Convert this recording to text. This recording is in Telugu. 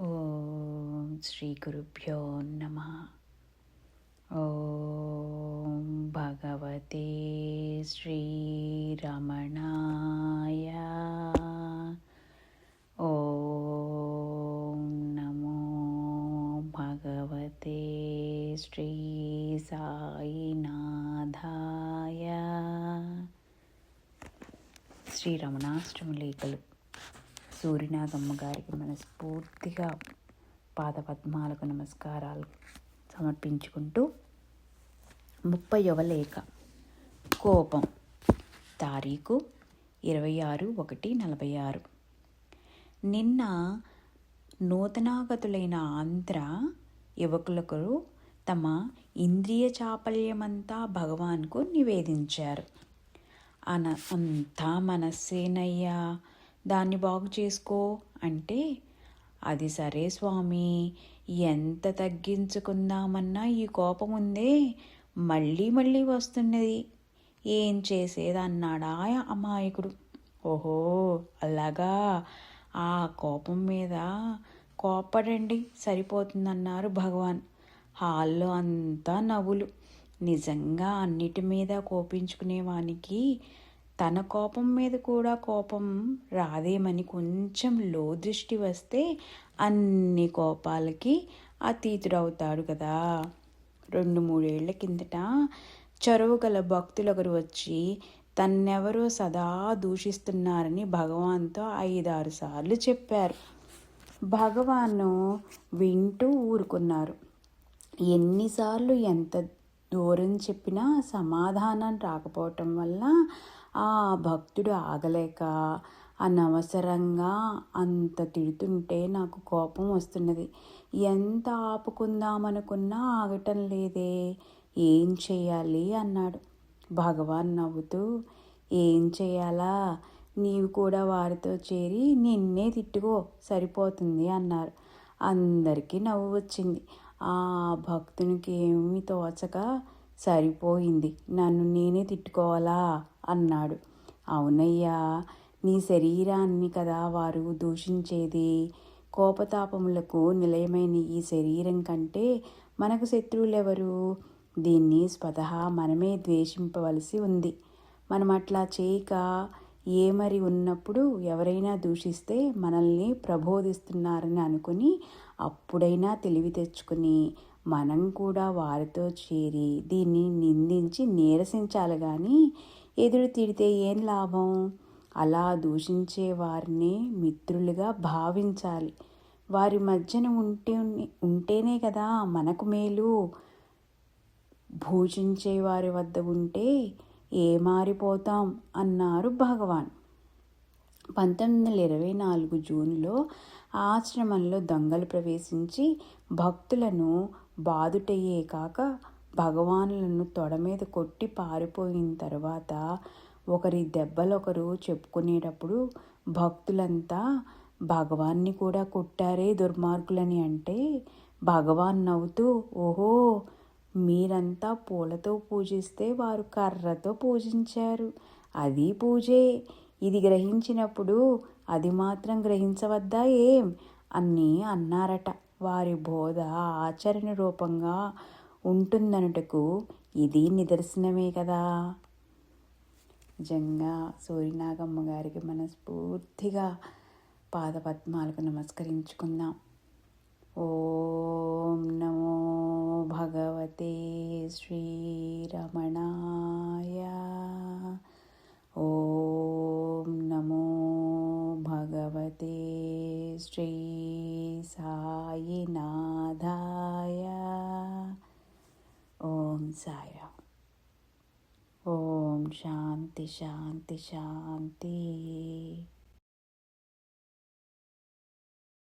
ఓం శ్రీ గురుభ్యో నమః. ఓం భగవతే శ్రీరమణాయ. ఓం నమో భగవతే శ్రీ సాయినాథాయ. శ్రీరమణాష్టమి లేఖలు సూర్యనాగమ్మ గారికి మనస్ఫూర్తిగా పాదపద్మాలకు నమస్కారాలు సమర్పించుకుంటూ 30వ లేఖ. కోపం. తారీఖు 26/1/46. నిన్న నూతనాగతులైన ఆంధ్ర యువకులకు తమ ఇంద్రియ చాపల్యమంతా భగవాన్కు నివేదించారు. అంతా మనస్సేనయ్యా, దాన్ని బాగు చేసుకో అంటే, అది సరే స్వామి, ఎంత తగ్గించుకుందామన్నా ఈ కోపం ఉందే మళ్ళీ మళ్ళీ వస్తున్నది, ఏం చేసేదన్నాడా అమాయకుడు. ఓహో అలాగా, ఆ కోపం మీద కోపడండి సరిపోతుందన్నారు భగవాన్. హాల్లో అంతా నవ్వులు. నిజంగా అన్నిటి మీద కోపించుకునేవానికి తన కోపం మీద కూడా కోపం రాదేమని కొంచెం దృష్టి వస్తే అన్ని కోపాలకి అతీతుడవుతాడు కదా. 2-3 ఏళ్ల కిందట చొరవ గల భక్తులొకరు వచ్చి తన్నెవరో సదా దూషిస్తున్నారని భగవాన్తో 5-6 సార్లు చెప్పారు. భగవాను వింటూ ఊరుకున్నారు. ఎన్నిసార్లు ఎంత దూరం చెప్పినా సమాధానం రాకపోవటం వల్ల ఆ భక్తుడు ఆగలేక అనవసరంగా అంత తిడుతుంటే నాకు కోపం వస్తున్నది. ఎంత ఆపుకుందామనుకున్నా ఆగటం లేదే, ఏం చేయాలి అన్నాడు. భగవాన్ నవ్వుతూ, ఏం చేయాలా, నీవు కూడా వారితో చేరి నిన్నే తిట్టుకో సరిపోతుంది అన్నారు. అందరికీ నవ్వు వచ్చింది. ఆ భక్తునికి ఏమీ తోచక, సరిపోయింది, నన్ను నేనే తిట్టుకోవాలా అన్నాడు. అవునయ్యా, నీ శరీరాన్ని కదా వారు దూషించేది. కోపతాపములకు నిలయమైన ఈ శరీరం కంటే మనకు శత్రువులెవరు? దీన్ని స్వతహా మనమే ద్వేషింపవలసి ఉంది. మనం అట్లా చేయక ఏమరి ఉన్నప్పుడు ఎవరైనా దూషిస్తే మనల్ని ప్రబోధిస్తున్నారని అనుకుని అప్పుడైనా తెలివి తెచ్చుకుని మనం కూడా వారితో చేరి దీన్ని నిందించి నీరసించాలి కానీ ఎదురు తిడితే ఏం లాభం? అలా దూషించే వారిని మిత్రులుగా భావించాలి. వారి మధ్యన ఉంటేనే కదా మనకు మేలు. భూషించే వారి వద్ద ఉంటే ఏమారిపోతాం అన్నారు భగవాన్. 1924 జూన్లో ఆశ్రమంలో దొంగలు ప్రవేశించి భక్తులను బాదుటయ్యే కాక భగవానులను తొడ మీద కొట్టి పారిపోయిన తర్వాత ఒకరి దెబ్బలొకరు చెప్పుకునేటప్పుడు భక్తులంతా భగవాన్ని కూడా కొట్టారే దుర్మార్గులని అంటే, భగవాన్ నవ్వుతూ, ఓహో మీరంతా పూలతో పూజిస్తే వారు కర్రతో పూజించారు, అది పూజే. ఇది గ్రహించినప్పుడు అది మాత్రం గ్రహించవద్దా ఏం అని అన్నారట. వారి బోధ ఆచరణ రూపంగా ఉంటుందనుటకు ఇది నిదర్శనమే కదా. నిజంగా సూర్యనాగమ్మ గారికి మనస్ఫూర్తిగా పాదపద్మాలకు నమస్కరించుకుందాం. ఓం నమో భగవతే శ్రీరమణాయ. ఓం నమో భగవతే శ్రీ సాయినాథాయ. ఓం సాయిరామ్. ఓం శాంతి శాంతి శాంతి.